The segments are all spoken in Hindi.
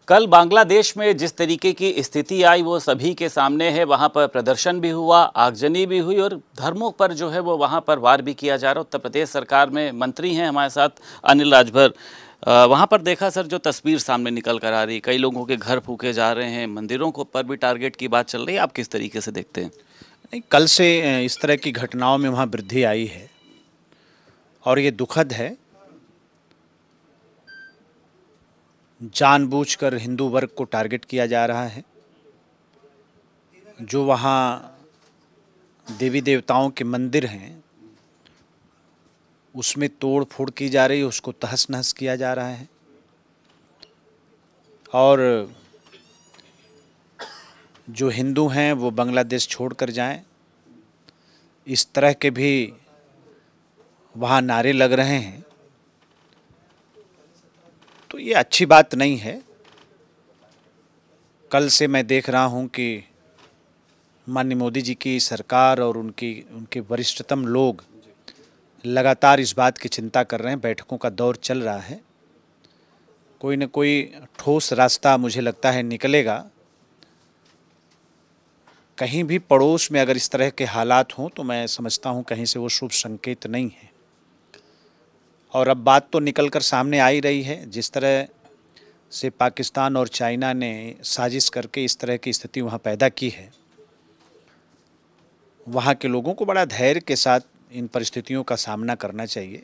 कल बांग्लादेश में जिस तरीके की स्थिति आई वो सभी के सामने है। वहाँ पर प्रदर्शन भी हुआ, आगजनी भी हुई और धर्मों पर जो है वो वहाँ पर वार भी किया जा रहा है। उत्तर प्रदेश सरकार में मंत्री हैं हमारे साथ अनिल राजभर। वहाँ पर देखा सर, जो तस्वीर सामने निकल कर आ रही, कई लोगों के घर फूके जा रहे हैं, मंदिरों को पर भी टारगेट की बात चल रही है। आप किस तरीके से देखते हैं? नहीं, कल से इस तरह की घटनाओं में वहाँ वृद्धि आई है और ये दुखद है। जानबूझकर हिंदू वर्ग को टारगेट किया जा रहा है। जो वहाँ देवी देवताओं के मंदिर हैं उसमें तोड़ फोड़ की जा रही है, उसको तहस नहस किया जा रहा है। और जो हिंदू हैं वो बांग्लादेश छोड़कर जाएं, इस तरह के भी वहाँ नारे लग रहे हैं। तो ये अच्छी बात नहीं है। कल से मैं देख रहा हूँ कि माननीय मोदी जी की सरकार और उनके वरिष्ठतम लोग लगातार इस बात की चिंता कर रहे हैं। बैठकों का दौर चल रहा है। कोई न कोई ठोस रास्ता मुझे लगता है निकलेगा। कहीं भी पड़ोस में अगर इस तरह के हालात हों तो मैं समझता हूँ कहीं से वो शुभ संकेत नहीं है। और अब बात तो निकल कर सामने आ ही रही है। जिस तरह से पाकिस्तान और चाइना ने साजिश करके इस तरह की स्थिति वहाँ पैदा की है, वहाँ के लोगों को बड़ा धैर्य के साथ इन परिस्थितियों का सामना करना चाहिए।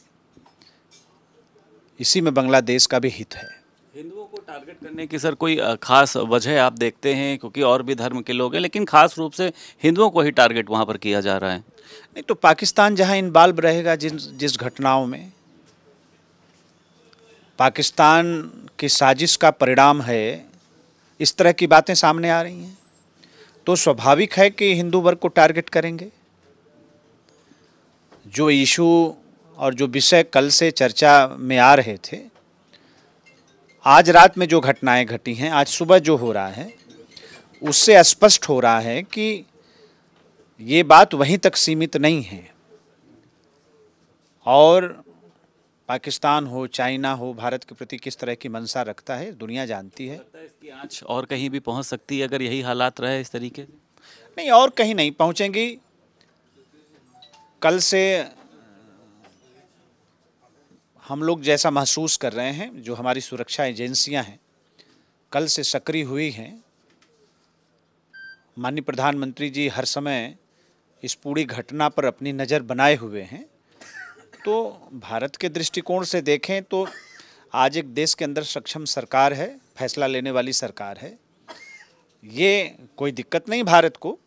इसी में बांग्लादेश का भी हित है। हिंदुओं को टारगेट करने की सर कोई खास वजह आप देखते हैं? क्योंकि और भी धर्म के लोग हैं, लेकिन खास रूप से हिंदुओं को ही टारगेट वहाँ पर किया जा रहा है। नहीं तो पाकिस्तान जहाँ इन्वॉल्व रहेगा जिस घटनाओं में, पाकिस्तान की साजिश का परिणाम है इस तरह की बातें सामने आ रही हैं, तो स्वाभाविक है कि हिंदू वर्ग को टारगेट करेंगे। जो इशू और जो विषय कल से चर्चा में आ रहे थे, आज रात में जो घटनाएं घटी हैं, आज सुबह जो हो रहा है, उससे स्पष्ट हो रहा है कि ये बात वहीं तक सीमित नहीं है। और पाकिस्तान हो, चाइना हो, भारत के प्रति किस तरह की मंशा रखता है दुनिया जानती है। इसकी आंच और कहीं भी पहुंच सकती है अगर यही हालात रहे इस तरीके से। नहीं, और कहीं नहीं पहुंचेंगी। कल से हम लोग जैसा महसूस कर रहे हैं, जो हमारी सुरक्षा एजेंसियां हैं कल से सक्रिय हुई हैं। माननीय प्रधानमंत्री जी हर समय इस पूरी घटना पर अपनी नज़र बनाए हुए हैं। तो भारत के दृष्टिकोण से देखें तो आज एक देश के अंदर सक्षम सरकार है, फैसला लेने वाली सरकार है। ये कोई दिक्कत नहीं भारत को,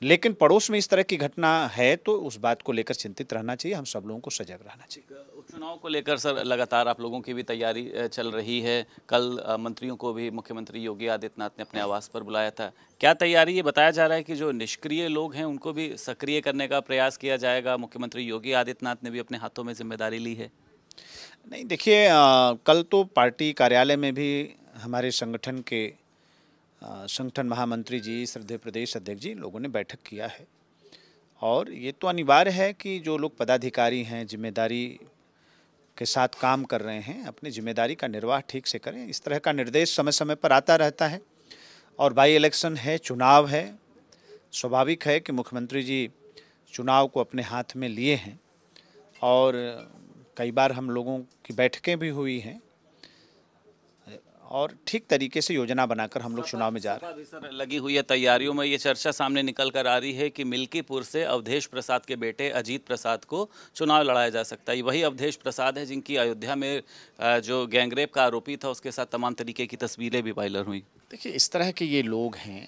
लेकिन पड़ोस में इस तरह की घटना है तो उस बात को लेकर चिंतित रहना चाहिए। हम सब लोगों को सजग रहना चाहिए। उपचुनाव को लेकर सर लगातार आप लोगों की भी तैयारी चल रही है। कल मंत्रियों को भी मुख्यमंत्री योगी आदित्यनाथ ने अपने आवास पर बुलाया था। क्या तैयारी? ये बताया जा रहा है कि जो निष्क्रिय लोग हैं उनको भी सक्रिय करने का प्रयास किया जाएगा। मुख्यमंत्री योगी आदित्यनाथ ने भी अपने हाथों में जिम्मेदारी ली है। नहीं, देखिए, कल तो पार्टी कार्यालय में भी हमारे संगठन महामंत्री जी, श्रद्धेय प्रदेश अध्यक्ष जी, लोगों ने बैठक किया है। और ये तो अनिवार्य है कि जो लोग पदाधिकारी हैं, जिम्मेदारी के साथ काम कर रहे हैं, अपनी जिम्मेदारी का निर्वाह ठीक से करें। इस तरह का निर्देश समय समय पर आता रहता है। और बाई इलेक्शन है, चुनाव है, स्वाभाविक है कि मुख्यमंत्री जी चुनाव को अपने हाथ में लिए हैं। और कई बार हम लोगों की बैठकें भी हुई हैं और ठीक तरीके से योजना बनाकर हम लोग चुनाव में जा रहे हैं। सर लगी हुई है तैयारियों में। ये चर्चा सामने निकल कर आ रही है कि मिल्कीपुर से अवधेश प्रसाद के बेटे अजीत प्रसाद को चुनाव लड़ाया जा सकता है। वही अवधेश प्रसाद है जिनकी अयोध्या में जो गैंगरेप का आरोपी था उसके साथ तमाम तरीके की तस्वीरें भी वायरल हुई। देखिए, इस तरह के ये लोग हैं।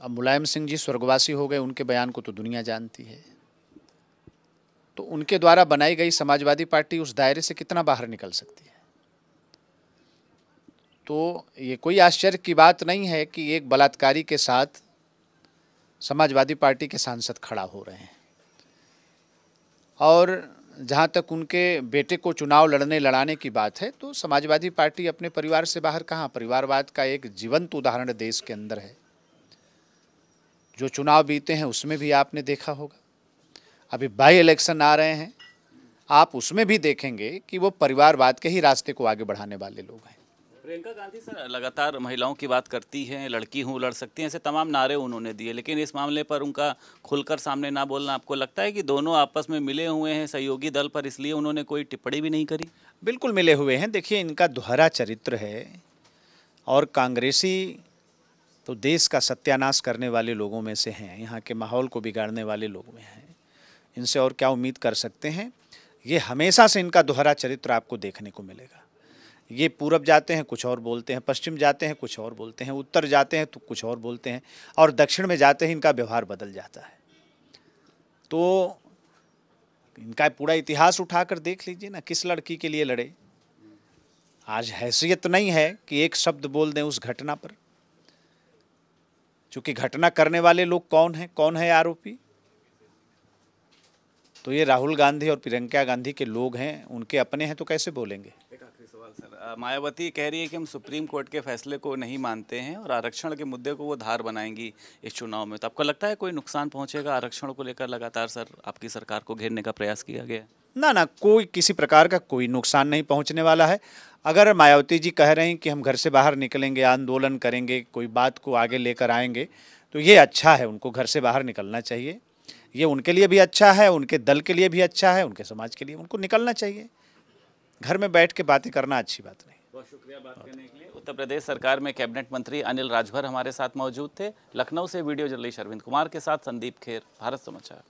अब मुलायम सिंह जी स्वर्गवासी हो गए, उनके बयान को तो दुनिया जानती है। तो उनके द्वारा बनाई गई समाजवादी पार्टी उस दायरे से कितना बाहर निकल सकती है। तो ये कोई आश्चर्य की बात नहीं है कि एक बलात्कारी के साथ समाजवादी पार्टी के सांसद खड़ा हो रहे हैं। और जहाँ तक उनके बेटे को चुनाव लड़ाने की बात है, तो समाजवादी पार्टी अपने परिवार से बाहर कहाँ। परिवारवाद का एक जीवंत उदाहरण देश के अंदर है। जो चुनाव बीते हैं उसमें भी आपने देखा होगा। अभी बाई इलेक्शन आ रहे हैं। आप उसमें भी देखेंगे कि वो परिवारवाद के ही रास्ते को आगे बढ़ाने वाले लोग हैं। प्रियंका गांधी सर लगातार महिलाओं की बात करती हैं, लड़की हूँ लड़ सकती हैं, ऐसे तमाम नारे उन्होंने दिए, लेकिन इस मामले पर उनका खुलकर सामने ना बोलना, आपको लगता है कि दोनों आपस में मिले हुए हैं सहयोगी दल पर, इसलिए उन्होंने कोई टिप्पणी भी नहीं करी? बिल्कुल मिले हुए हैं। देखिए, इनका दोहरा चरित्र है और कांग्रेसी तो देश का सत्यानाश करने वाले लोगों में से हैं, यहाँ के माहौल को बिगाड़ने वाले लोग में हैं। इनसे और क्या उम्मीद कर सकते हैं? ये हमेशा से इनका दोहरा चरित्र आपको देखने को मिलेगा। ये पूरब जाते हैं कुछ और बोलते हैं, पश्चिम जाते हैं कुछ और बोलते हैं, उत्तर जाते हैं तो कुछ और बोलते हैं, और दक्षिण में जाते ही इनका व्यवहार बदल जाता है। तो इनका पूरा इतिहास उठाकर देख लीजिए ना, किस लड़की के लिए लड़े। आज हैसियत नहीं है कि एक शब्द बोल दें उस घटना पर, क्योंकि घटना करने वाले लोग कौन है आरोपी? तो ये राहुल गांधी और प्रियंका गांधी के लोग हैं, उनके अपने हैं, तो कैसे बोलेंगे? एक आखिरी सवाल सर, मायावती कह रही है कि हम सुप्रीम कोर्ट के फैसले को नहीं मानते हैं और आरक्षण के मुद्दे को वो धार बनाएंगी इस चुनाव में, तो आपको लगता है कोई नुकसान पहुंचेगा? आरक्षण को लेकर लगातार सर आपकी सरकार को घेरने का प्रयास किया गया है। ना, कोई किसी प्रकार का कोई नुकसान नहीं पहुंचने वाला है। अगर मायावती जी कह रहे हैं कि हम घर से बाहर निकलेंगे, आंदोलन करेंगे, कोई बात को आगे लेकर आएंगे, तो ये अच्छा है, उनको घर से बाहर निकलना चाहिए। ये उनके लिए भी अच्छा है, उनके दल के लिए भी अच्छा है, उनके समाज के लिए उनको निकलना चाहिए। घर में बैठ के बातें करना अच्छी बात नहीं। बहुत शुक्रिया बात करने के लिए। उत्तर प्रदेश सरकार में कैबिनेट मंत्री अनिल राजभर हमारे साथ मौजूद थे। लखनऊ से वीडियो जर्नलिस्ट अरविंद कुमार के साथ संदीप खेर, भारत समाचार।